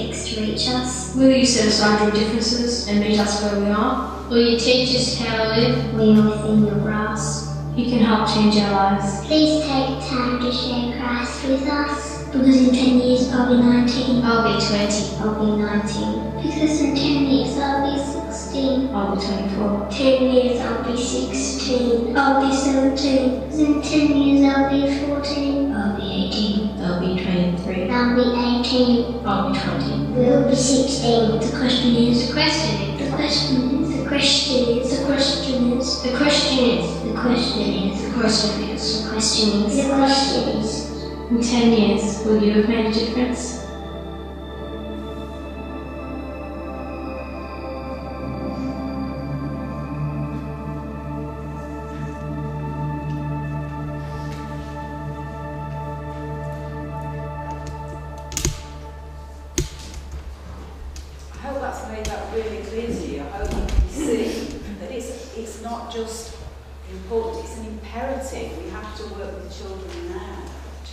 takes to reach us? Will you set aside your differences and meet us where we are? Will you teach us how to live? We are within your grasp. You can help change our lives. Please take time to share Christ with us. Because in 10 years I'll be 19. I'll be 20. I'll be 19. Because in 10 years I'll be 16. I'll be 24. 10 years I'll be 16. I'll be 17. Because in 10 years I'll be 14. I'll be 18. I'll be 23. I'll be 18. I'll be 20. We'll be 16. The question is. The question is. The question is. The question is. The question is. The question is. The question is. The question is. The question is. In 10 years, will you have made a difference? I hope that's made that really clear to you. I hope you can see that it's not just important, it's an imperative. We have to work with children now.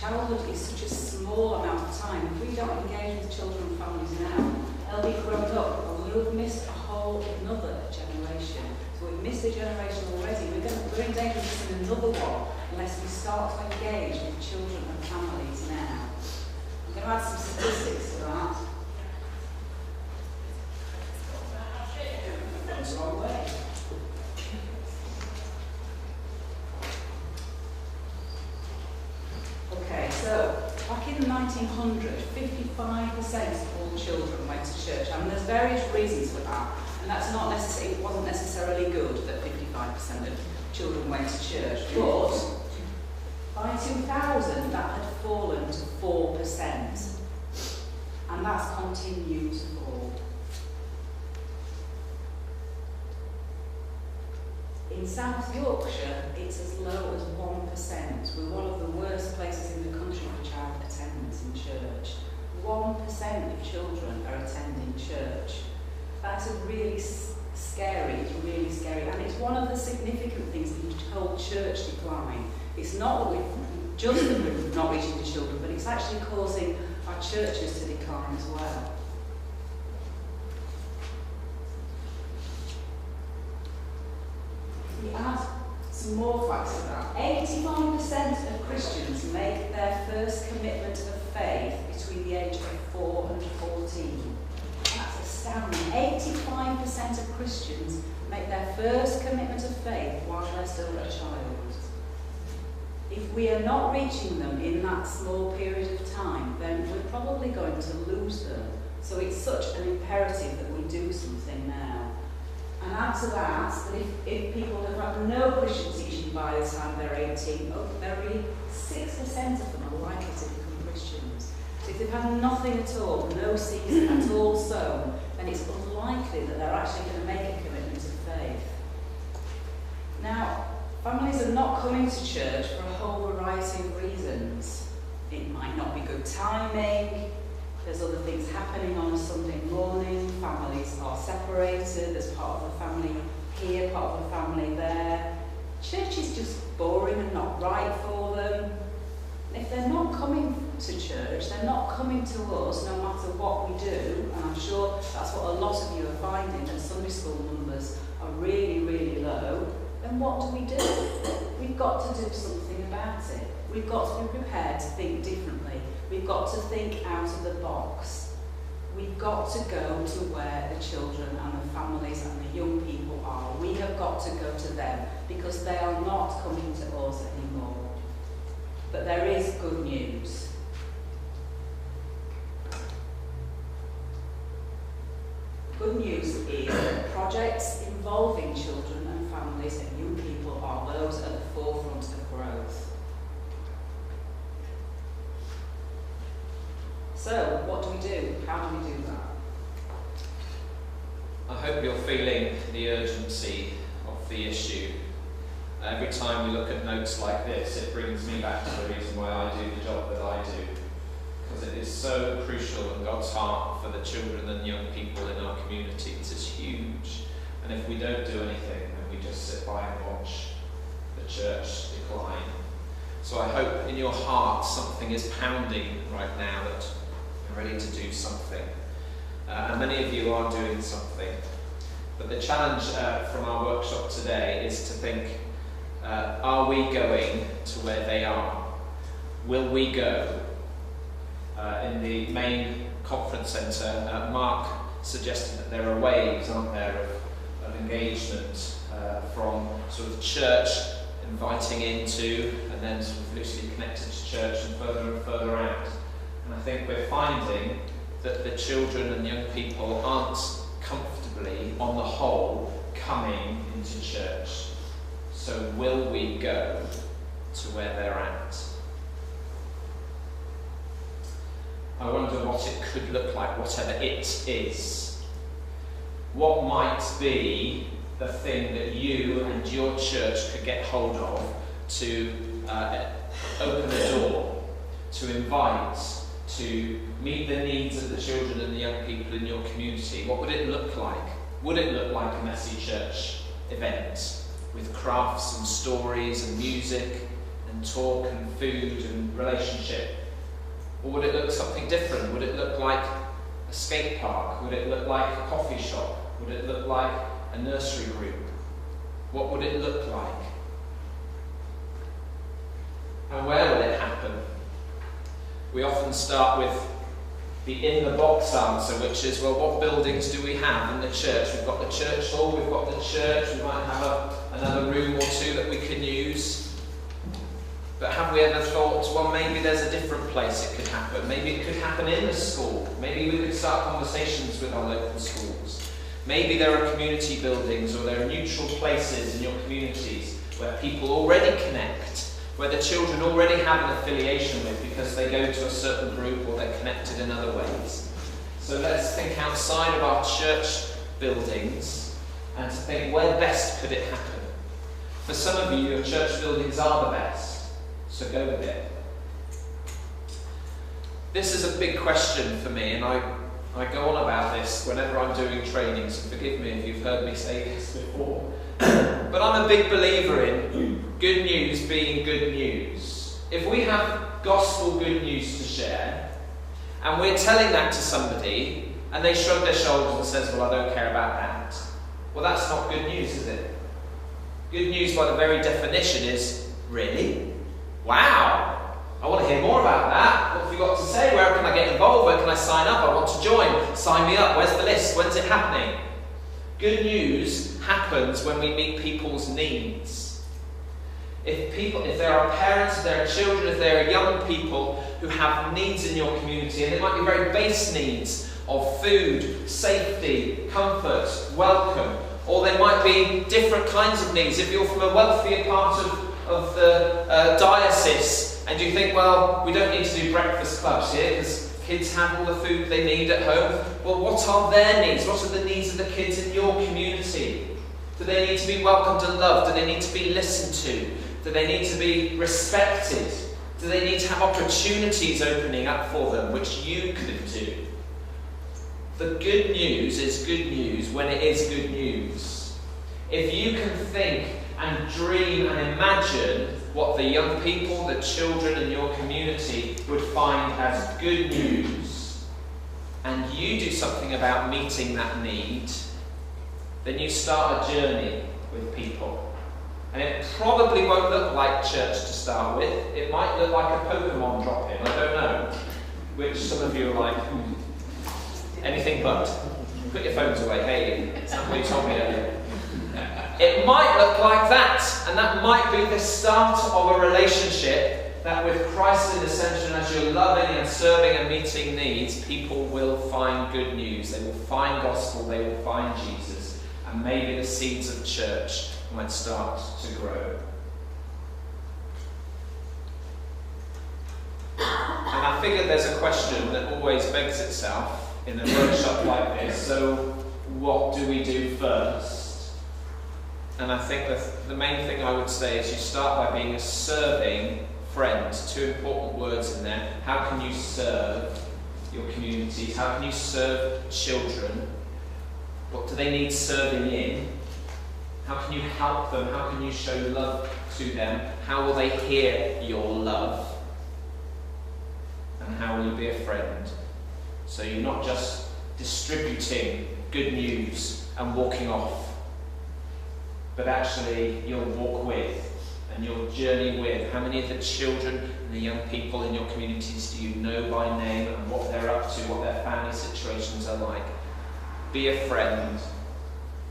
Childhood is such a small amount of time. If we don't engage with children and families now, they'll be grown up and we'll have missed a whole another generation. So we've missed a generation already. We're in danger of missing another one unless we start to engage with children and families now. I'm going to add some statistics to that. That's the wrong way. Okay, so back in 1900, 55% of all children went to church. I mean, there's various reasons for that, and that's not necessarily, it wasn't necessarily good that 55% of children went to church, but by 2000 that had fallen to 4%, and that's continued to fall. In South Yorkshire, it's as low as 1%. We're one of the worst places in the country for child attendance in church. 1% of children are attending church. That's really scary, and it's one of the significant things that you told church decline. It's not that we're just that we're not reaching the children, but it's actually causing our churches to decline as well. We add some more facts to that. 85% of Christians make their first commitment of faith between the age of 4 and 14. That's astounding. 85% of Christians make their first commitment of faith while they're still a child. If we are not reaching them in that small period of time, then we're probably going to lose them. So it's such an imperative that we do something now. And add to that, if people have had no Christian teaching by the time they're 18, very 6% of them are likely to become Christians. So if they've had nothing at all, no seeds at all sown, then it's unlikely that they're actually going to make a commitment of faith. Now, families are not coming to church for a whole variety of reasons. It might not be good timing. There's other things happening on a Sunday morning. Families are separated. There's part of the family here, part of the family there. Church is just boring and not right for them. If they're not coming to church, they're not coming to us no matter what we do, and I'm sure that's what a lot of you are finding, that Sunday school numbers are really, really low, then what do? We've got to do something about it. We've got to be prepared to think differently. We've got to think out of the box. We've got to go to where the children and the families and the young people are. We have got to go to them because they are not coming to us anymore. But there is good news. Good news is that projects involving children and families and young people are those at the forefront of growth. So, what do we do? How do we do that? I hope you're feeling the urgency of the issue. Every time we look at notes like this, it brings me back to the reason why I do the job that I do. Because it is so crucial in God's heart for the children and young people in our communities. It's huge. And if we don't do anything, then we just sit by and watch the church decline. So I hope in your heart something is pounding right now that you're ready to do something. and many of you are doing something. But the challenge from our workshop today is to think, are we going to where they are? Will we go? In the main conference centre, Mark suggested that there are waves, aren't there, of engagement from sort of church inviting into, and then sort of loosely connected to church and further out. And I think we're finding that the children and young people aren't comfortably, on the whole, coming into church. So will we go to where they're at? I wonder what it could look like, whatever it is. What might be the thing that you and your church could get hold of to open a door, to invite, to meet the needs of the children and the young people in your community? What would it look like? Would it look like a messy church event with crafts and stories and music and talk and food and relationship? Or would it look something different? Would it look like a skate park? Would it look like a coffee shop? Would it look like a nursery group? What would it look like? And where will it happen? We often start with the in-the-box answer, which is, well, what buildings do we have in the church? We've got the church hall, we've got the church, we might have another room or two that we can use. But have we ever thought, well, maybe there's a different place it could happen. Maybe it could happen in the school. Maybe we could start conversations with our local schools. Maybe there are community buildings, or there are neutral places in your communities where people already connect, where the children already have an affiliation with because they go to a certain group or they're connected in other ways. So let's think outside of our church buildings and to think, where best could it happen? For some of you, your church buildings are the best. So go with it. This is a big question for me, and I go on about this whenever I'm doing trainings, so forgive me if you've heard me say this before. But I'm a big believer in good news being good news. If we have gospel good news to share, and we're telling that to somebody, and they shrug their shoulders and says, well, I don't care about that, well, that's not good news, is it? Good news, by the very definition, is, really? Wow, I want to hear more about that. What have you got to say? Where can I get involved? Where can I sign up? I want to join. Sign me up. Where's the list? When's it happening? Good news happens when we meet people's needs. If there are parents, if there are children, if there are young people who have needs in your community, and they might be very base needs of food, safety, comfort, welcome, or they might be different kinds of needs. If you're from a wealthier part of the diocese, and you think, well, we don't need to do breakfast clubs here because kids have all the food they need at home. Well, what are their needs? What are the needs of the kids in your community? Do they need to be welcomed and loved? Do they need to be listened to? Do they need to be respected? Do they need to have opportunities opening up for them, which you could do? The good news is good news when it is good news. If you can think and dream and imagine what the young people, the children in your community would find as good news, and you do something about meeting that need, then you start a journey with people. And it probably won't look like church to start with. It might look like a Pokemon drop-in, I don't know. Which some of you are like, anything but. Put your phones away, hey, somebody told me earlier. It might look like that, and that might be the start of a relationship that with Christ in the centre, as you're loving and serving and meeting needs, people will find good news. They will find gospel, they will find Jesus, and maybe the seeds of church might start to grow. And I figure there's a question that always begs itself in a workshop like this. So what do we do first? And I think the main thing I would say is you start by being a serving friend. Two important words in there. How can you serve your communities? How can you serve children? What do they need serving in? How can you help them? How can you show love to them? How will they hear your love? And how will you be a friend? So you're not just distributing good news and walking off, but actually you'll walk with and you'll journey with. How many of the children and the young people in your communities do you know by name and what they're up to, what their family situations are like? Be a friend,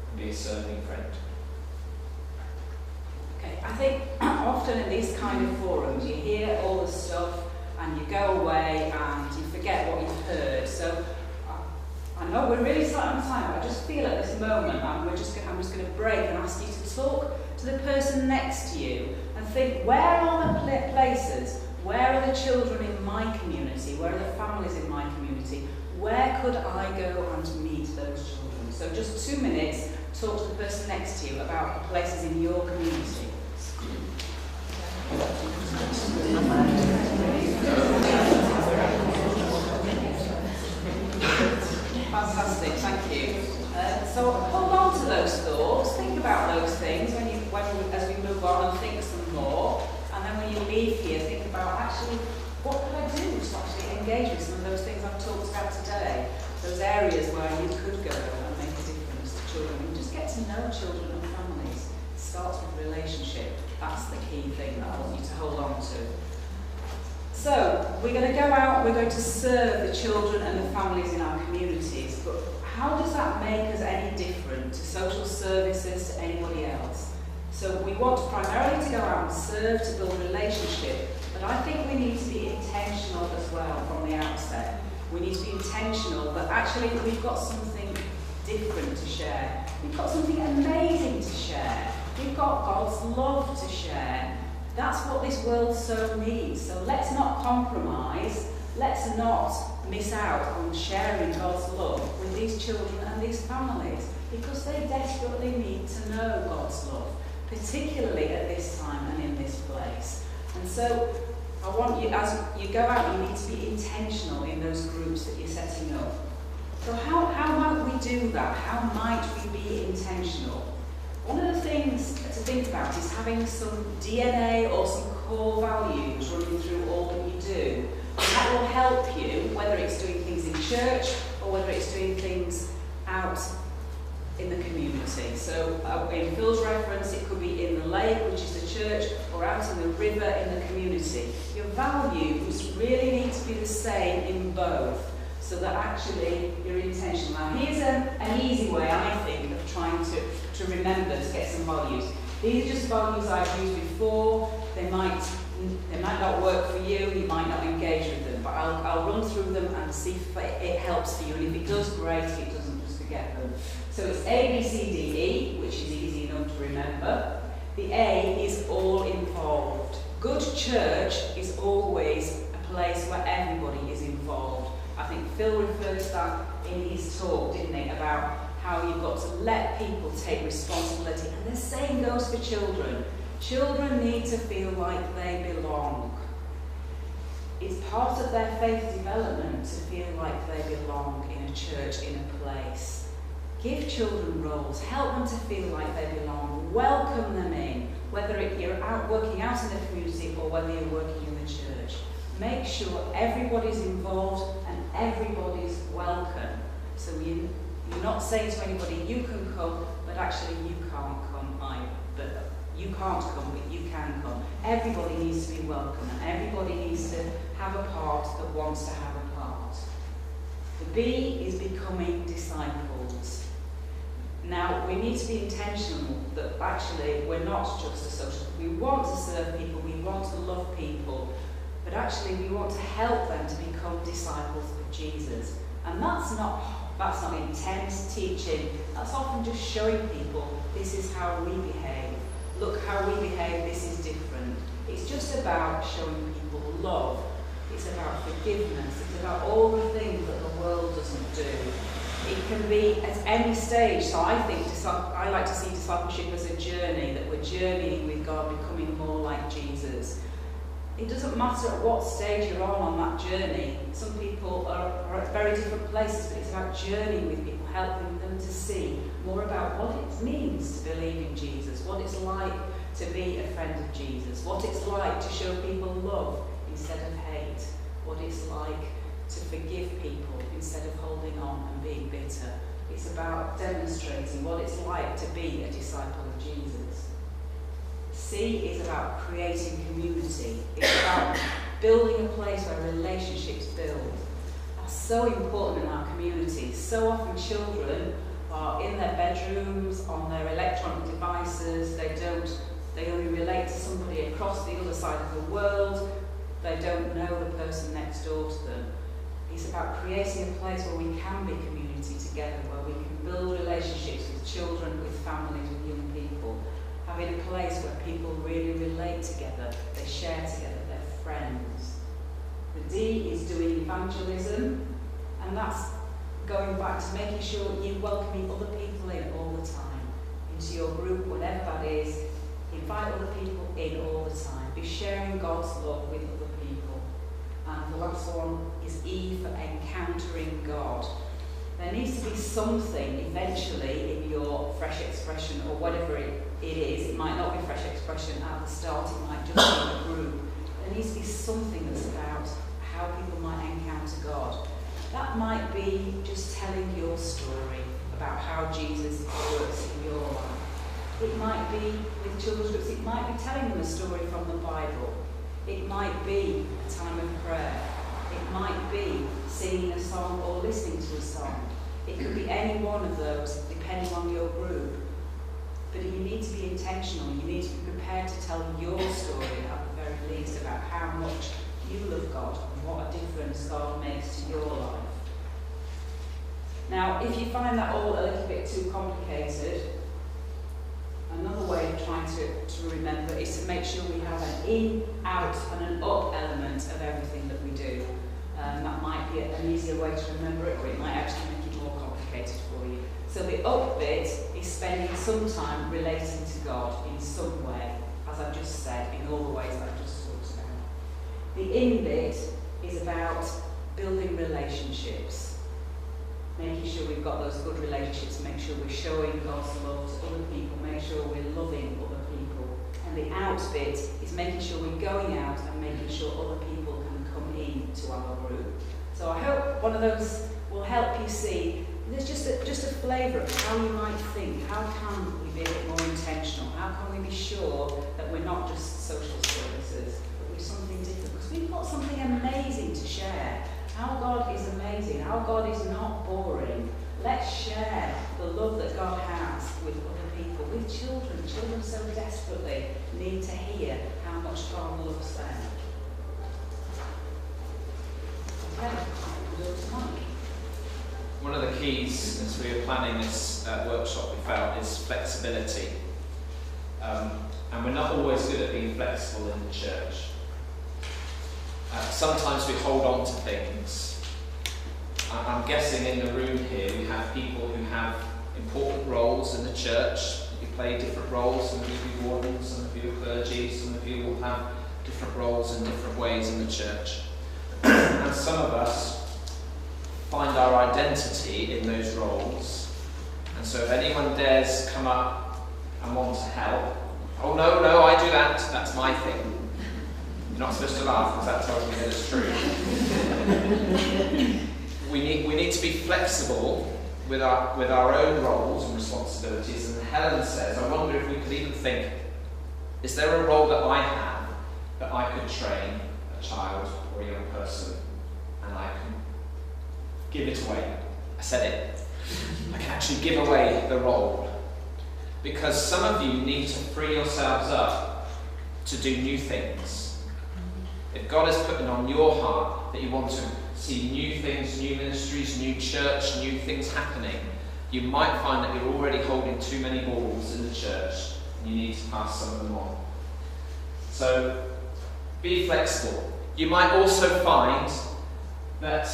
and be a serving friend. Okay, I think often in these kind of forums you hear all the stuff and you go away and you forget what you've heard. So I know we're really starting on time, but I just feel at this moment I'm just going to break and ask you to talk to the person next to you and think, where are the places, where are the children in my community, where are the families in my community, where could I go and meet those children? So just 2 minutes, talk to the person next to you about the places in your community. Fantastic, thank you. So hold on to those thoughts, think about those things as we move on and think some more. And then when you leave here, think about actually what could I do to actually engage with some of those things I've talked about today, those areas where you could go and make a difference to children. And just get to know children and families. It starts with relationship. That's the key thing that I want you to hold on to. So, we're going to go out, we're going to serve the children and the families in our communities, but how does that make us any different to social services, to anybody else? So we want primarily to go out and serve, to build relationship, but I think we need to be intentional as well from the outset. We need to be intentional that actually we've got something different to share. We've got something amazing to share. We've got God's love to share. That's what this world so needs. So let's not compromise. Let's not miss out on sharing God's love with these children and these families, because they desperately need to know God's love, particularly at this time and in this place. And so I want you, as you go out, you need to be intentional in those groups that you're setting up. So how might we do that? How might we be intentional? One of the things to think about is having some DNA or some core values running through all that you do. And that will help you, whether it's doing things in church or whether it's doing things out in the community. So in Phil's reference, it could be in the lake, which is the church, or out in the river in the community. Your values really need to be the same in both, so that actually you're intentional. Now here's an easy way, I think, of trying to remember to get some values. These are just values I've used before. They might not work for you, you might not engage with them, but I'll run through them and see if it helps for you, and if it does, great. If it doesn't, just forget them. So it's A, B, C, D, E, which is easy enough to remember. The A is all involved. Good church is always a place where everybody is involved. I think Phil referred to that in his talk, didn't he, about how you've got to let people take responsibility. And the same goes for children. Children need to feel like they belong. It's part of their faith development to feel like they belong in a church, in a place. Give children roles, help them to feel like they belong, welcome them in, whether you're out working out in the community or whether you're working in the church. Make sure everybody's involved and everybody's welcome. So you're not saying to anybody, you can come, but actually you can't come either. But you can't come, but you can come. Everybody needs to be welcome, and everybody needs to have a part that wants to have a part. The B is becoming disciples. Now, we need to be intentional that actually we're not just a social. We want to serve people, we want to love people, but actually we want to help them to become disciples of Jesus. And that's not intense teaching. That's often just showing people this is how we behave. Look how we behave, this is different. It's just about showing people love. It's about forgiveness. It's about all the things that the world doesn't do. It can be at any stage. So I like to see discipleship as a journey, that we're journeying with God, becoming more like Jesus. It doesn't matter at what stage you're on that journey. Some people are at very different places, but it's about journeying with people, helping them to see more about what it means to believe in Jesus, what it's like to be a friend of Jesus, what it's like to show people love instead of hate, what it's like to forgive people instead of holding on and being bitter. It's about demonstrating what it's like to be a disciple of Jesus. C is about creating community. It's about building a place where relationships build. That's so important in our communities. So often children are in their bedrooms, on their electronic devices. They only relate to somebody across the other side of the world. They don't know the person next door to them. It's about creating a place where we can be community together, where we can build relationships with children, with families, with young people. Having a place where people really relate together, they share together, they're friends. The D is doing evangelism, and that's going back to making sure you're welcoming other people in all the time, into your group, whatever that is. Invite other people in all the time. Be sharing God's love with other people. And the last one is E for encountering God. There needs to be something eventually in your fresh expression, or whatever it is. It might not be fresh expression at the start, it might just be a group. There needs to be something that's about how people might encounter God. That might be just telling your story about how Jesus works in your life. It might be with children's groups, it might be telling them a story from the Bible. It might be a time of prayer. It might be singing a song or listening to a song. It could be any one of those, depending on your group. But you need to be intentional. You need to be prepared to tell your story at the very least about how much you love God and what a difference God makes to your life. Now, if you find that all a little bit too complicated, another way of trying to remember is to make sure we have an in, out and an up element of everything that we do. That might be an easier way to remember it, or it might actually make it more complicated for you. So the up bit is spending some time relating to God in some way, as I've just said, in all the ways that I've just talked about. The in bit is about building relationships, making sure we've got those good relationships, make sure we're showing God's love to other people, make sure we're loving other people. And the out bit is making sure we're going out and making sure other people can come in to our group. So I hope one of those will help you see there's just a flavour of how you might think. How can we be a bit more intentional? How can we be sure that we're not just social services, but we're something different? Because we've got something amazing to share. Our God is amazing. Our God is not boring. Let's share the love that God has with other people, with children. Children so desperately need to hear how much God loves them. Okay, one of the keys as we were planning this workshop we found is flexibility. And we're not always good at being flexible in the church. Sometimes we hold on to things. I'm guessing in the room here we have people who have important roles in the church. You play different roles. Some of you are wardens, some of you are clergy, some of you will have different roles in different ways in the church. And some of us find our identity in those roles. And so if anyone dares come up and want to help, oh no, I do that, that's my thing. You're not supposed to laugh because that tells me that it's true. we need to be flexible with our own roles and responsibilities. And Helen says, I wonder if we could even think, is there a role that I have that I could train a child or a young person and I can give it away? I said it. I can actually give away the role. Because some of you need to free yourselves up to do new things. If God is putting on your heart that you want to see new things, new ministries, new church, new things happening, you might find that you're already holding too many balls in the church and you need to pass some of them on. So be flexible. You might also find that,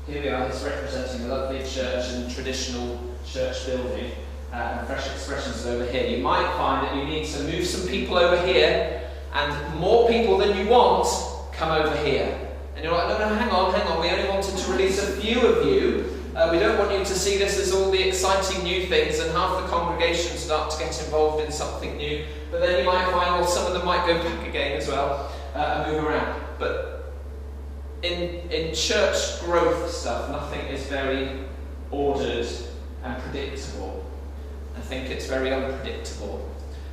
here we are, it's representing a lovely church and traditional church building, and Fresh Expressions over here. You might find that you need to move some people over here, and more people than you want come over here. And you're like, no, hang on, we only wanted to release a few of you. We don't want you to see this as all the exciting new things, and half the congregation start to get involved in something new. But then you might find, well, some of them might go back again as well, and move around. But in church growth stuff, nothing is very ordered and predictable. I think it's very unpredictable.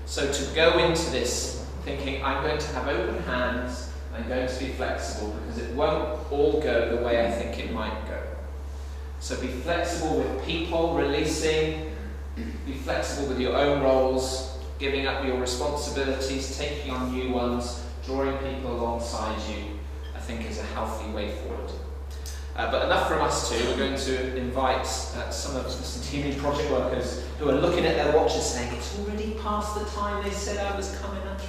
So to go into this thinking, I'm going to have open hands, I'm going to be flexible, because it won't all go the way I think it might go. So be flexible with people, releasing, be flexible with your own roles, giving up your responsibilities, taking on new ones, drawing people alongside you, I think is a healthy way forward. But enough from us two. We're going to invite some of the Centenary project workers who are looking at their watches saying, it's already past the time they said I was coming up.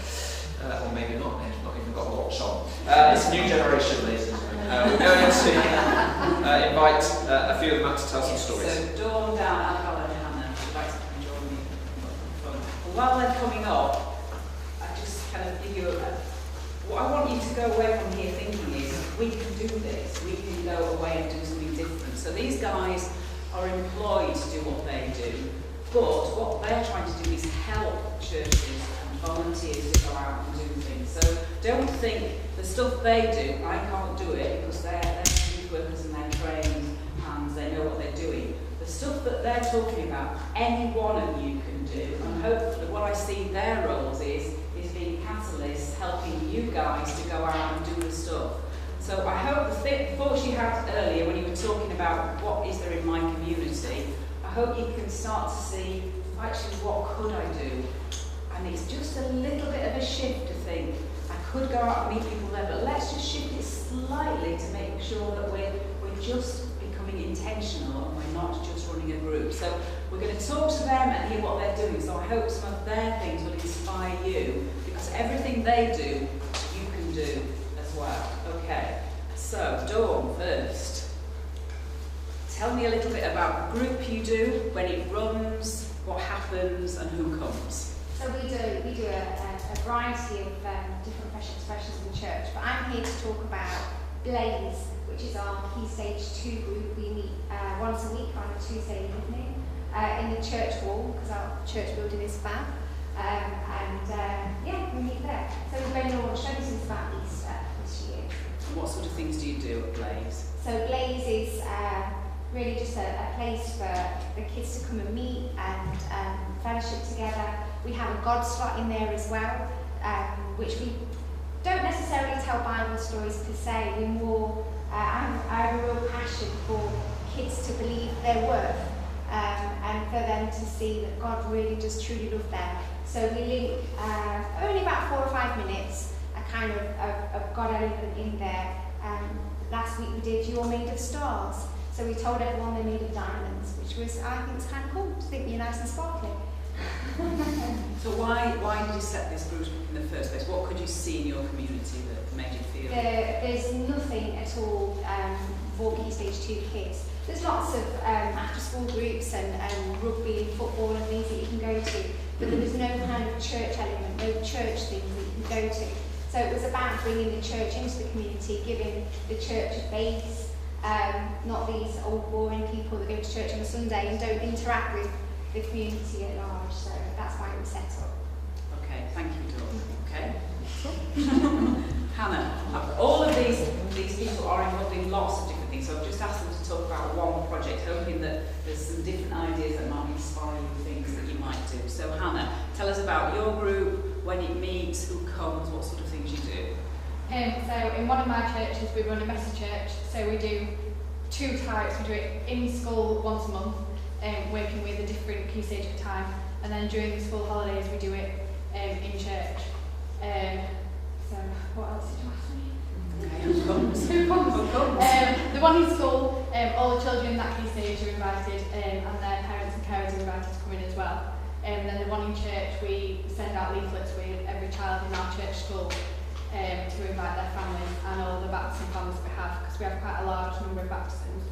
Or maybe not, they've not even got a watch on. It's a new generation, ladies and gentlemen. We're going to invite a few of them up to tell some stories. So Dawn, Dan, Helen and Hannah would like to come and join me. Well, while they're coming up, I just kind of give you what I want you to go away from here thinking is, we can do this, we can go away and do something different. So these guys are employed to do what they do, but what they're trying to do is help churches and volunteers to go out and do things. So don't think the stuff they do, I can't do it because they're youth workers and they're trained and they know what they're doing. The stuff that they're talking about, any one of you can do, and hopefully what I see their roles is being catalysts, helping you guys to go out and do the stuff. So I hope the thoughts you had earlier when you were talking about what is there in my community, I hope you can start to see, actually, what could I do? And it's just a little bit of a shift to think, I could go out and meet people there, but let's just shift it slightly to make sure that we're just becoming intentional and we're not just running a group. So we're going to talk to them and hear what they're doing. So I hope some of their things will inspire you, because everything they do, you can do as well. Okay, so Dawn first. Tell me a little bit about the group you do, when it runs, what happens and who comes. So we do a variety of different fresh expressions in the church, but I'm here to talk about Blaze, which is our Key Stage 2 group. We meet once a week on a Tuesday evening in the church hall, because our church building is fab. Yeah, we meet there. So we've been launched ever since about Easter this year. And what sort of things do you do at Blaze? So Blaze is really just a place for the kids to come and meet and fellowship together. We have a God slot in there as well, which we don't necessarily tell Bible stories per se. We're more, I have a real passion for kids to believe their worth and for them to see that God really does truly love them. So we link only about 4 or 5 minutes, a kind of God element in there. Last week we did You're Made of Stars. So we told everyone they're made of diamonds, which was, I think, it's kind of cool to think you're nice and sparkly. So why did you set this group up in the first place? What could you see in your community that made you feel? There's nothing at all for Key Stage 2 kids. There's lots of after-school groups and rugby and football and things that you can go to, but there was no kind of church element, no church things that you can go to. So it was about bringing the church into the community, giving the church a base, not these old boring people that go to church on a Sunday and don't interact with the community at large. So that's why it was set up. Okay, thank you, Dawn. Okay. Hannah, all of these people are involved in lots of different things, so I've just asked them to talk about one project, hoping that there's some different ideas that might inspire you, things that you might do. So Hannah, tell us about your group, when it meets, who comes, what sort of things you do. So in one of my churches we run a messy church, so we do 2 types. We do it in school once a month, working with a different key stage at a time, and then during the school holidays we do it in church. So what else did you ask me? Okay, who comes? Who comes? Who comes? The one in school, all the children in that key stage are invited, and their parents and carers are invited to come in as well. And then the one in church, we send out leaflets with every child in our church school to invite their families and all the baptism families we have, because we have quite a large number of baptisms.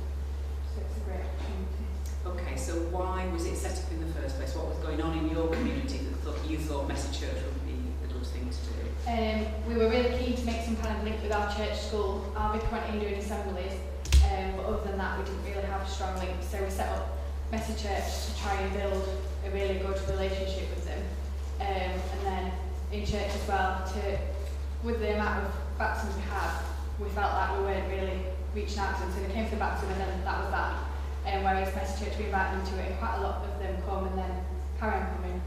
So it's a great opportunity. Okay, so why was it set up in the first place? What was going on in your community that you thought Messy Church would be a good thing to do? We were really keen to make some kind of link with our church school. Our vicar went in doing assemblies, but other than that we didn't really have a strong link, so we set up Messy Church to try and build a really good relationship with them. And then in church as well, with the amount of baptisms we have, we felt like we weren't really reaching out to them, so they came to the baptism and then that was that. Whereas Message Church, we invite them to it, and quite a lot of them come and then carry on coming.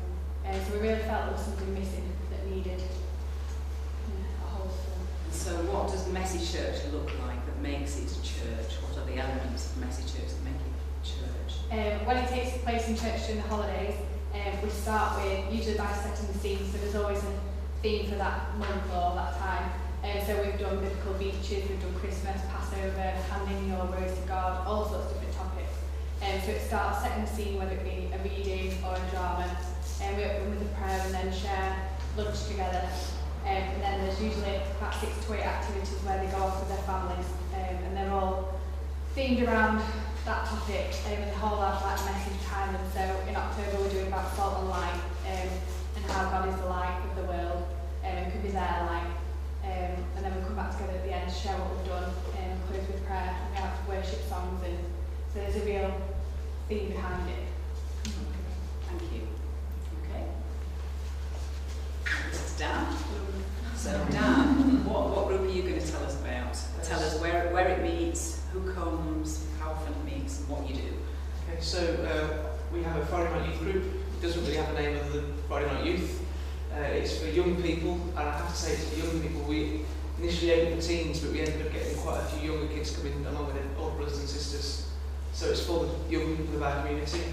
So we really felt there was something missing that needed a whole thing. So what does Message Church look like that makes it church? What are the elements of Message Church that make it church? When it takes place in church during the holidays, we start with, usually by setting the scene, so there's always a theme for that month or that time. So we've done biblical beaches, we've done Christmas, Passover, handing your rose to God, all sorts of different topics. So it starts setting the scene, whether it be a reading or a drama. We open with a prayer and then share lunch together. And then there's usually about 6 to 8 activities where they go off with their families. And they're all themed around that topic. And the whole have like message time. And so in October we're doing about salt and light and how God is the light of the world. And could be their light. And then we come back together at the end to share what we've done and close with prayer. And we have worship songs, and so there's a real theme behind it. Thank you. Okay. This is Dan. So Dan, what group are you going to tell us about? Tell us where it meets, who comes, how often it meets, and what you do. Okay, so we have a Friday night youth group. It doesn't really have a name other than Friday night youth. It's for young people, and I have to say it's for young people. We initially aimed at teens, but we ended up getting quite a few younger kids coming along with their older brothers and sisters. So it's for the young people of our community.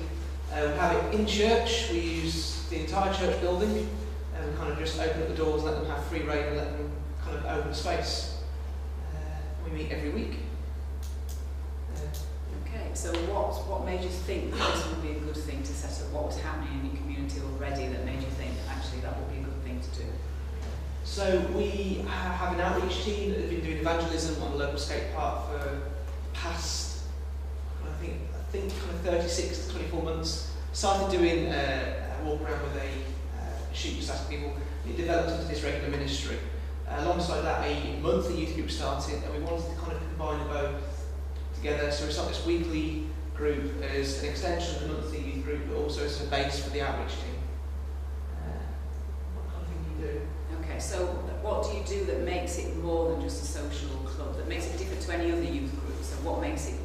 We have it in church. We use the entire church building, and we kind of just open up the doors, let them have free rein, and let them kind of open space. We meet every week. Okay, so what made you think that this would be a good thing to set up? What was happening in your community already that made you think, actually, that would be a good thing to do? So we have an outreach team that has been doing evangelism on the local skate park for past, I think kind of 36 to 24 months. Started doing a walk around with a sheet just asking people. It developed into this regular ministry. Alongside that, a monthly youth group started, and we wanted to kind of combine both together. So we started this weekly group as an extension of the monthly youth group, but also as a base for the outreach team. What kind of thing do you do? Okay, so what do you do that makes it more than just a social club, that makes it different to any other youth group? So what makes it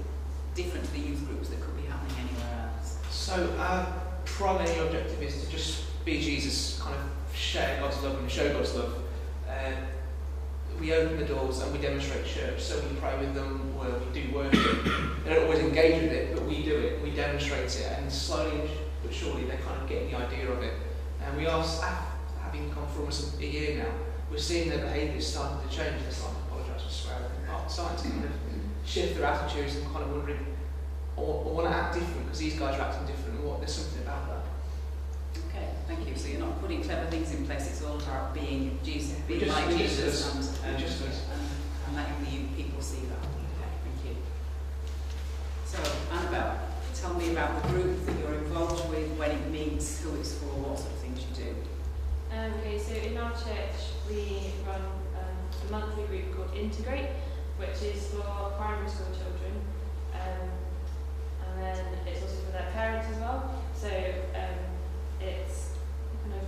different to the youth groups that could be happening anywhere else? So our primary objective is to just be Jesus, kind of share God's love and show God's love. We open the doors and we demonstrate church, so we pray with them, we do worship. They don't always engage with it, but we do it, we demonstrate it, and slowly but surely they kind of get the idea of it. And we are, having gone for almost a year now, we're seeing their behaviours starting to change. They're starting to apologise for swearing, starting to kind of shift their attitudes and kind of wondering, or want to act different because these guys are acting different, and there's something about that. Okay, thank you. So you're not putting clever things in place, it's all about being Jesus, being like Jesus and letting the people see that. Okay, thank you. So, Annabelle, tell me about the group that you're involved with, when it meets, who it's for, what sort of things you do. Okay, so in our church we run a monthly group called Integrate, which is for primary school children, and then it's also for their parents as well. So it's kind of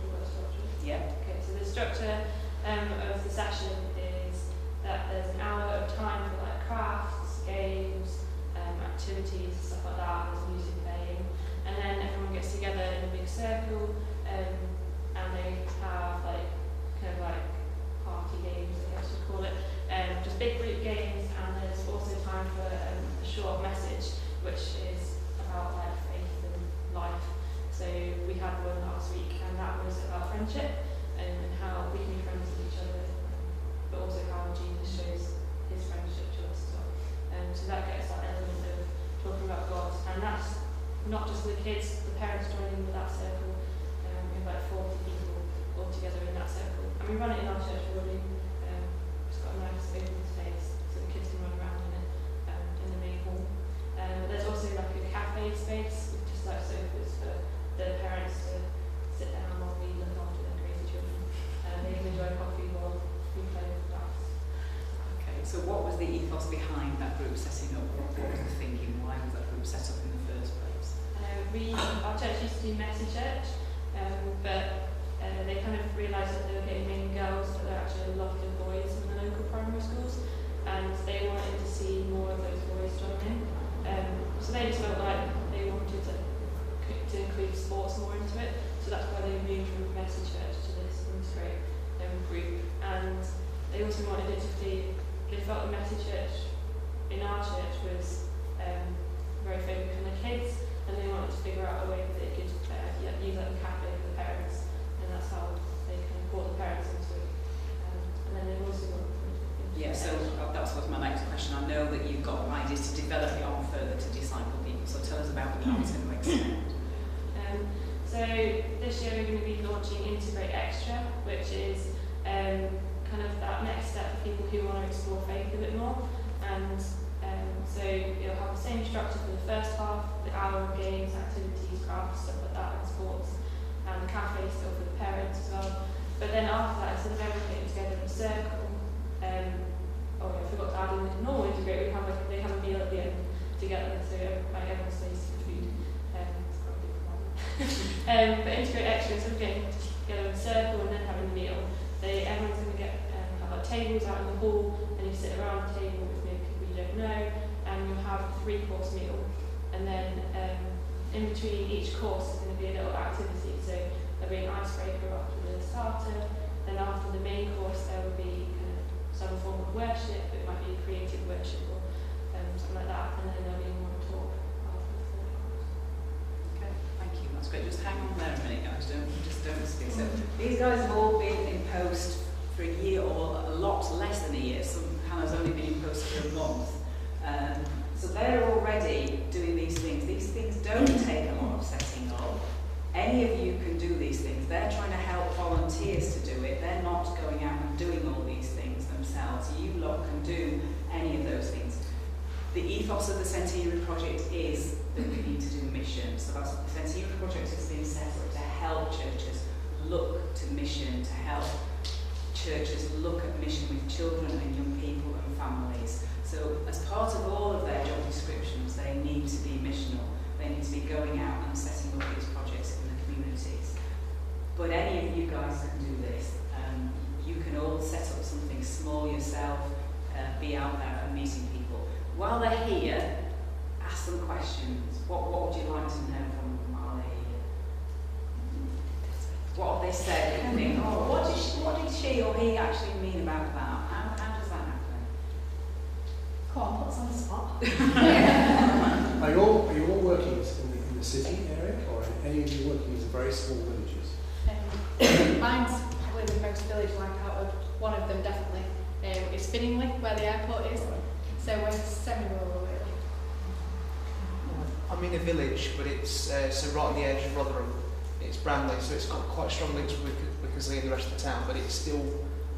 what structure. Yeah. Okay, so the structure of the session is that there's an hour of time for like crafts, games, activities, stuff like that. There's music playing, and then everyone gets together in a big circle, and they have like kind of like party games, I guess you'd call it, just big group games. And there's also time for a short message, which is about like faith and life. So we had one last week, and that was about friendship and how we can be friends with each other, but also how Jesus shows his friendship to us as well. So that gets that element of talking about God, and that's not just for the kids, the parents join in with that circle. We have like 40 people all together in that circle, and we run it in our church building. It's got a nice open space so the kids can run around in it in the main hall. There's also like a cafe space with just like sofas for the parents to sit down while we look after their crazy children. They can enjoy coffee while we play with dice. Okay, so what was the ethos behind that group setting up? What was the thinking? Why was that group set up in the first place? Our church used to do Messy Church, but they kind of realised that they were getting mainly girls, but there are actually a lot of boys in the local primary schools. community wanted it to be, they felt the message church in our church was very focused on the kids, and they wanted to figure out a way that they could use like the cafe for the parents, and that's how they kind of brought the parents into it. And then they've also got so that was my next question. I know that you've got ideas to develop it on further to disciple people, so tell us about how it's going to extend. So this year we're going to be launching Integrate Extra, which is kind of that next step for people who want to explore faith a bit more. And so you'll have the same structure for the first half, the hour of games, activities, crafts, stuff like that, and sports, and the cafe still for the parents as well. But then after that, instead of everything together in a circle, I forgot to add in the normal Integrate, they have a meal at the end together, so everyone stays for food. It's quite a big problem. But Integrate Extra, instead of getting together in a circle and then having a meal, everyone's going to have like tables out in the hall, and you sit around the table with maybe people you don't know, and you'll have a 3-course meal. And then in between each course is going to be a little activity, so there'll be an icebreaker after the starter, then after the main course there will be kind of some form of worship, it might be creative worship or something like that, and then there'll be one talk after the third course. Okay, thank you, that's great. Just hang on there a minute, guys, don't speak. So these guys have all been in post for a year or a lot less than a year. Hannah's only been in post for a month. So they're already doing these things. These things don't take a lot of setting up. Any of you can do these things. They're trying to help volunteers to do it. They're not going out and doing all these things themselves. You lot can do any of those things. The ethos of the Centenary Project is that we need to do mission. So that's what the Centenary Project has been set up to help churches look to mission, to help churches look at mission with children and young people and families. So as part of all of their job descriptions, they need to be missional. They need to be going out and setting up these projects in the communities. But any of you guys can do this. You can all set up something small yourself, be out there and meeting people. While they're here, ask them questions. What would you like to know from them while they're here? What have they said? You think, what did she or he actually mean about that? How does that happen? Come on, put us on the spot. Are you all working in the city area, or are any of you working in very small villages? Mine's probably the most village-like out of one of them, definitely. It's Finningley, where the airport is. So we're semi-rural, really. I'm in a village, but it's so right on the edge of Rotherham. It's Branley, so it's got quite strong links with Cockayne and the rest of the town, but it still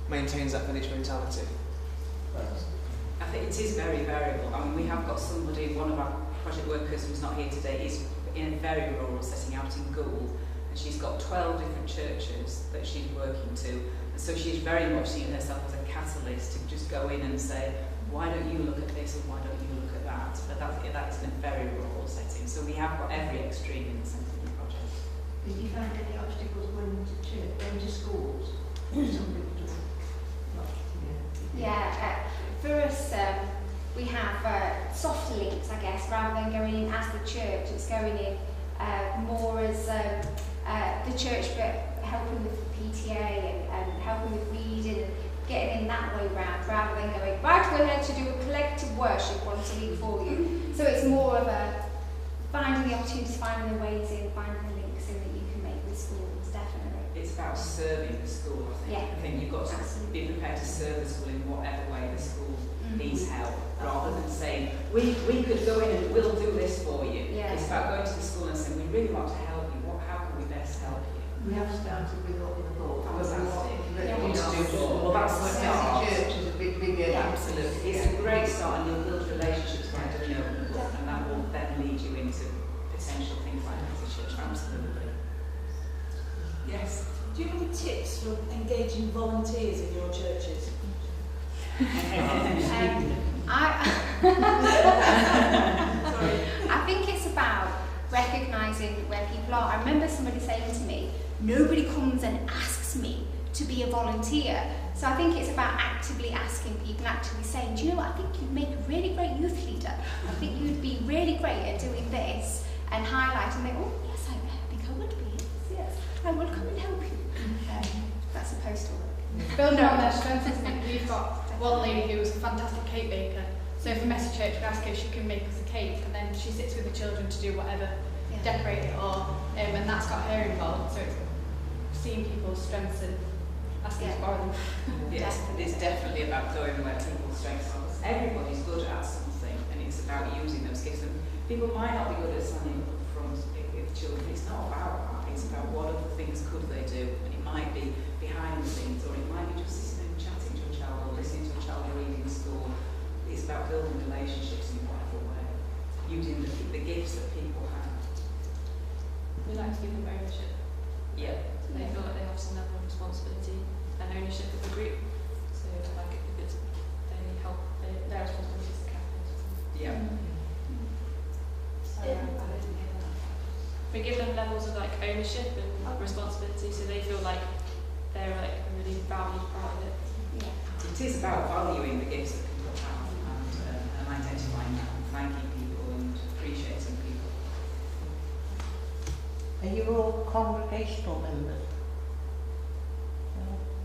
maintains that village mentality. Thanks. I think it is very variable. I mean, we have got somebody, one of our project workers who's not here today, is in a very rural setting out in Goole, and she's got 12 different churches that she's working to, and so she's very much seeing herself as a catalyst to just go in and say, why don't you look at this and why don't you look at that? But that's in a very rural setting, so we have got every extreme in the Centenary Project. Did you find any obstacles going to church, going to schools? Some people do. For us, we have softer links, I guess, rather than going in as the church. It's going in more as the church, but helping with PTA and helping with reading and getting in that way round, rather than going, right, we're here to do a collective worship once a week for you. So it's more of a finding the opportunities, finding the ways in, finding the links in that you can make with schools, definitely. It's about serving the school, I think. Yeah. I think you've got to be prepared to serve the school in whatever way the school needs help, rather than saying, we could go in and we'll do this for you. Yeah. It's about going to the school and saying, we really want to help you. How can we best help you? We have started with what in the book. Fantastic. Yeah. Well, that's the start. Church is a big area. Absolutely. It's a great start, and you'll build relationships by doing open book, and that will then lead you into potential things like the church. Absolutely. Yes. Do you have any tips for engaging volunteers in your churches? I think it's about recognising where people are. I remember somebody saying to me, nobody comes and asks me to be a volunteer. So I think it's about actively asking people, actively saying, do you know what, I think you'd make a really great youth leader. I think you'd be really great at doing this, and highlighting that, oh yes, I think I would be, yes, I will come and help you. That's supposed to work. Building on their strengths, isn't it? We've got one lady who was a fantastic cake baker. So for Messy Church, we ask her if she can make us a cake, and then she sits with the children to do whatever, decorate it, or and that's got her involved. So it's seeing people's strengths and asking to borrow them. Yes, it's definitely about going where people's strengths are. Everybody's good at something, and it's about using those gifts. And people might not be good at standing up front with children. It's not about that. It's about what other things could they do, and it might be behind the scenes, or it might be just listening, chatting to a child, or listening to a child reading in school. It's about building relationships in whatever way, using the gifts that people have. We like to give them ownership. Yeah. So they feel like they have some level of responsibility and ownership of the group. So like if they help, their responsibility is the captain. Yeah. We give them levels of like ownership and responsibility, so they feel like they're like a really valued part of it. Yeah. It is about valuing the gifts that people have and identifying that and thanking people and appreciating people. Are you all congregational members?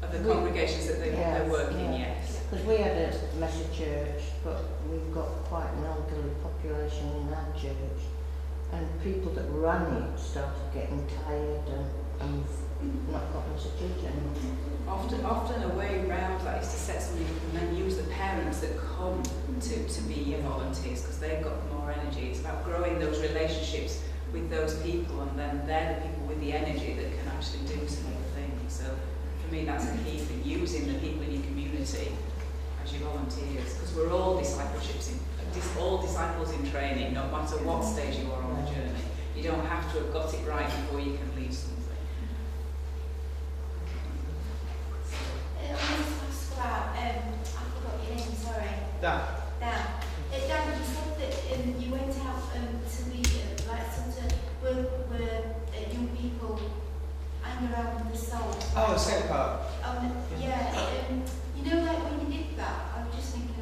Of the congregations that they're working, yes. Because we had a Messy Church, but we've got quite an elderly population in our church. And people that run it started getting tired and not got messages anymore. Often a way around that is to set something up and then use the parents that come to be your volunteers, because they've got more energy. It's about growing those relationships with those people, and then they're the people with the energy that can actually do some other things. So for me, that's a key thing, using the people in your community as your volunteers, because we're all all disciples in training, no matter what stage you are on the journey. You don't have to have got it right before you can lead something. I wanted to ask about, I forgot your name, sorry. Dan. Dan, you said that you went out to meet like sort of where young people hang around with the soul. Oh, the skate park. You know, like when you did that, I was just thinking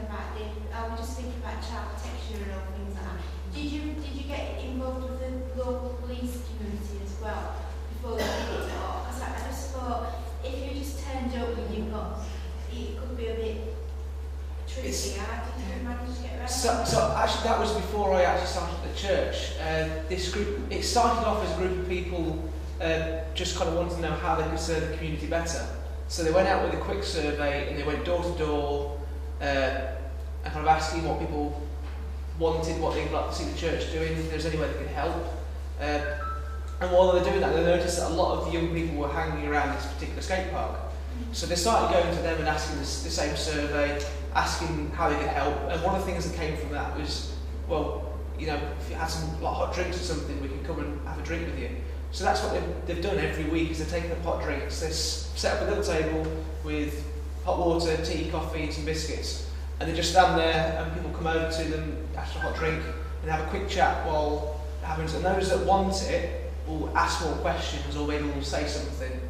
about child protection and all things like that. Did you get involved with the local police community as well before you did it? Because I just thought if you just turned up and you got, it could be a bit tricky. Did you manage to get around? So actually that was before I actually started the church. This group, it started off as a group of people just kind of wanted to know how they could serve the community better. So they went out with a quick survey and they went door to door and kind of asking what people wanted, what they'd like to see the church doing, if there's any way they could help. And while they were doing that, they noticed that a lot of the young people were hanging around this particular skate park. So they started going to them and asking the same survey, asking how they could help. And one of the things that came from that was, well, you know, if you had some like hot drinks or something, we can come and have a drink with you. So that's what they've done every week, is they've taken the hot drinks, they set up a little table with hot water, tea, coffee and some biscuits. And they just stand there and people come over to them, ask for a hot drink and have a quick chat while they're having it. And those that want it will ask more questions or maybe will say something.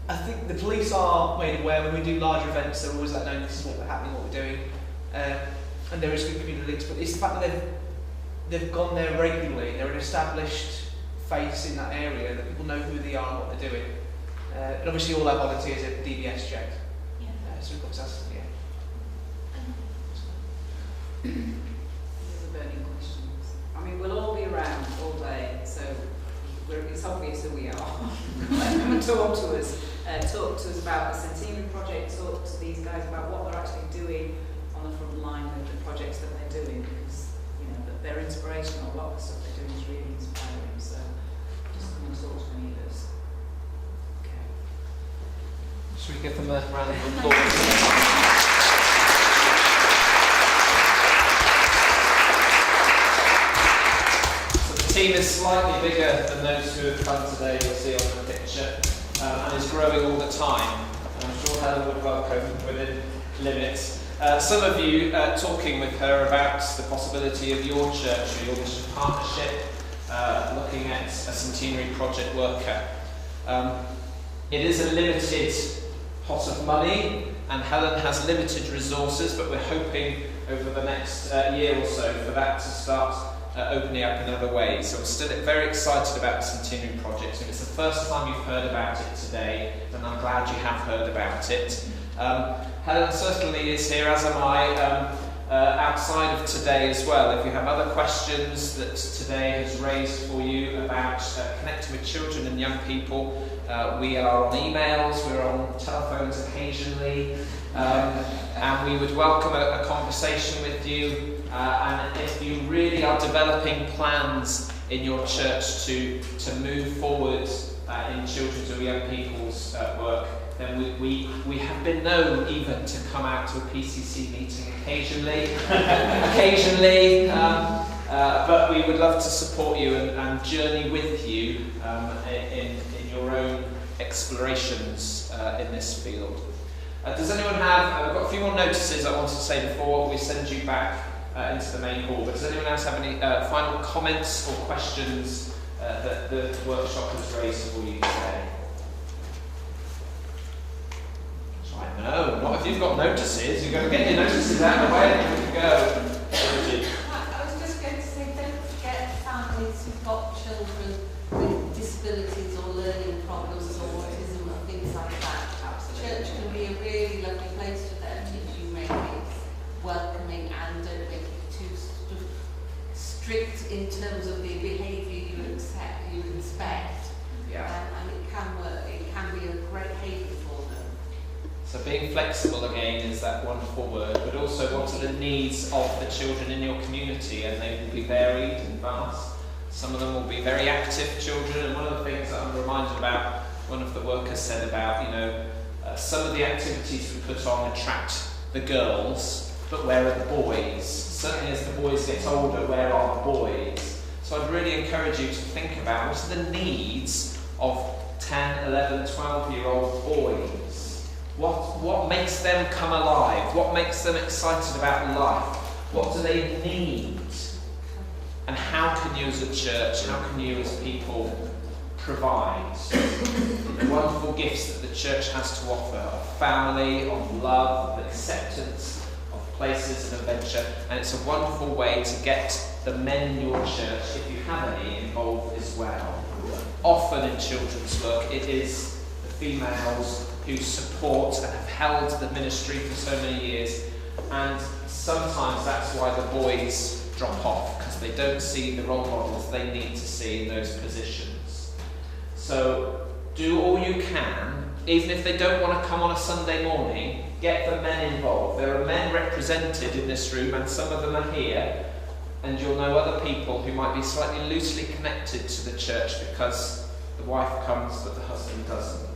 I think the police are made aware when we do larger events, they're always like, no, this is what we're happening, what we're doing. And there is good community links, but it's the fact that they've gone there regularly, they're an established face in that area, that people know who they are and what they're doing. And obviously all our volunteers are DBS checked. Yeah. So we've got to ask them, yeah. These are burning questions. I mean, we'll all be around all day, so it's obvious who we are. Come and talk to us. Talk to us about the Centenary Project, talk to these guys about what they're actually doing on the front line of the projects that they're doing, because you know that they're inspirational. A lot of the stuff they're doing is really inspiring. So just come and talk to any of us. Okay. Should we give them a round of applause? The team is slightly bigger than those who have come today, you'll see on the picture, and is growing all the time. I'm sure Helen would welcome within limits. Some of you talking with her about the possibility of your church or your mission partnership, looking at a Centenary Project worker. It is a limited pot of money, and Helen has limited resources, but we're hoping over the next year or so for that to start opening up in other ways. So I'm still very excited about the Centenary Project. If it's the first time you've heard about it today, then I'm glad you have heard about it. Helen certainly is here, as am I, outside of today as well. If you have other questions that today has raised for you about connecting with children and young people, we are on emails, we're on telephones occasionally, and we would welcome a conversation with you. And if you really are developing plans in your church to move forward in children's or young people's work, then we have been known even to come out to a PCC meeting occasionally, but we would love to support you and journey with you in your own explorations in this field. Does anyone have, we've got a few more notices I wanted to say before we send you back into the main hall, but does anyone else have any final comments or questions that the workshop has raised for you today? No, not if you've got notices. You've got to get your notices out of the way and you can go. I was just going to say, don't forget families who've got children with disabilities or learning problems or autism and things like that. Church can be a really lovely place for them if you make it welcoming and don't make it too sort of strict in terms of the behaviour you expect. Yeah. And it can work. It can be a great haven for them. So being flexible again is that wonderful word, but also what are the needs of the children in your community, and they will be varied and vast. Some of them will be very active children, and one of the things that I'm reminded about, one of the workers said about, some of the activities we put on attract the girls, but where are the boys? Certainly as the boys get older, where are the boys? So I'd really encourage you to think about what are the needs of 10, 11, 12-year-old boys. What makes them come alive? What makes them excited about life? What do they need? And how can you as a church, how can you as people provide the wonderful gifts that the church has to offer of family, of love, of acceptance, of places of adventure? And it's a wonderful way to get the men in your church, if you have any, involved as well. Often in children's work, it is the females who support and have held the ministry for so many years, and sometimes that's why the boys drop off, because they don't see the role models they need to see in those positions. So do all you can, even if they don't want to come on a Sunday morning, get the men involved. There are men represented in this room, and some of them are here, and you'll know other people who might be slightly loosely connected to the church because the wife comes but the husband doesn't.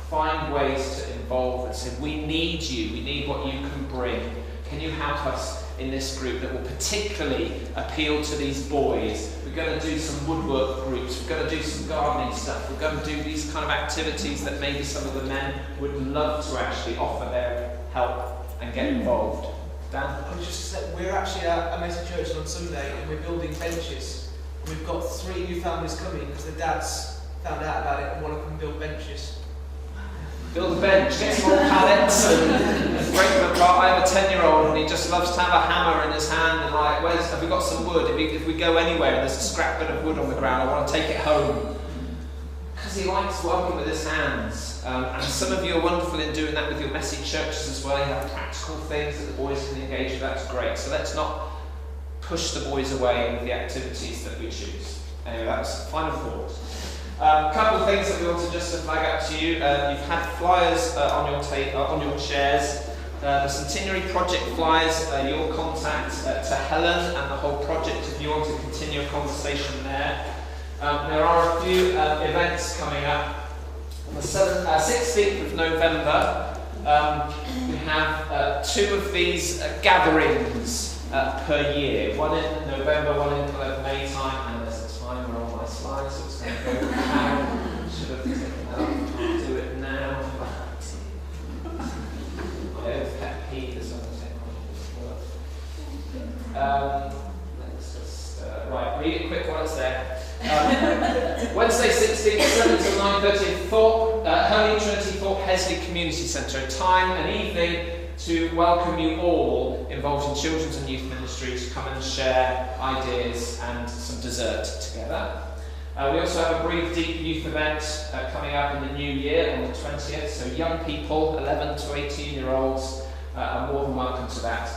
Find ways to involve and say, we need you, we need what you can bring. Can you help us in this group that will particularly appeal to these boys? We're going to do some woodwork groups, we're going to do some gardening stuff, we're going to do these kind of activities that maybe some of the men would love to actually offer their help and get involved. Dan? I was just saying, we're actually at a Mesa Church on Sunday and we're building benches. We've got 3 new families coming because the dads found out about it and want to come build benches. Build a bench, get some more pallets and break them apart. I have a 10-year-old and he just loves to have a hammer in his hand and like, have we got some wood? If we go anywhere and there's a scrap bit of wood on the ground, I want to take it home. Because he likes working with his hands. And some of you are wonderful in doing that with your messy churches as well. You have practical things that the boys can engage with, that's great. So let's not push the boys away with the activities that we choose. Anyway, that was the final thought. A couple of things that we want to just flag up to you. You've had flyers on your chairs. The Centenary Project flyers, your contact to Helen and the whole project if you want to continue a conversation there. There are a few events coming up. On the 16th of November, we have 2 of these gatherings per year. One in November, one in May time, and there's a timer on my slides, so it's going to go now. Should have taken that off, can't do it now. My own pet peeve is when the technology doesn't work. Let's just, right, read it quick while it's there. Wednesday 16th, 7 till 9:30 in Thorpe, Holy Trinity Thorpe Hesley Community Centre. A time and evening to welcome you all involved in children's and youth ministry to come and share ideas and some dessert together. We also have a Breathe Deep youth event coming up in the new year on the 20th, so young people, 11 to 18-year-olds, are more than welcome to that.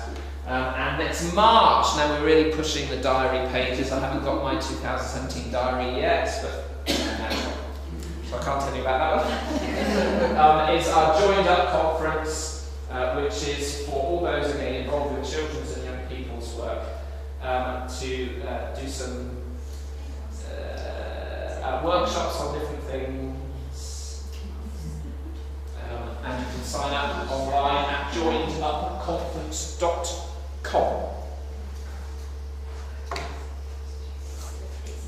And next March, now we're really pushing the diary pages. I haven't got my 2017 diary yet, but so I can't tell you about that one. It's our Joined Up conference, which is for all those again involved with children's and young people's work, to do some workshops on different things. And you can sign up online at joinedupconference.com.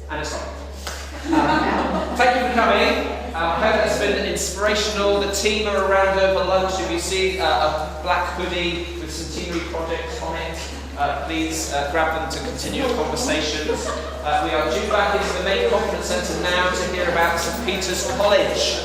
And it's on. Thank you for coming. I hope it's been inspirational. The team are around over lunch. If you see a black hoodie with Centenary Project on it, please grab them to continue the conversations. We are due back into the main conference centre now to hear about St Peter's College.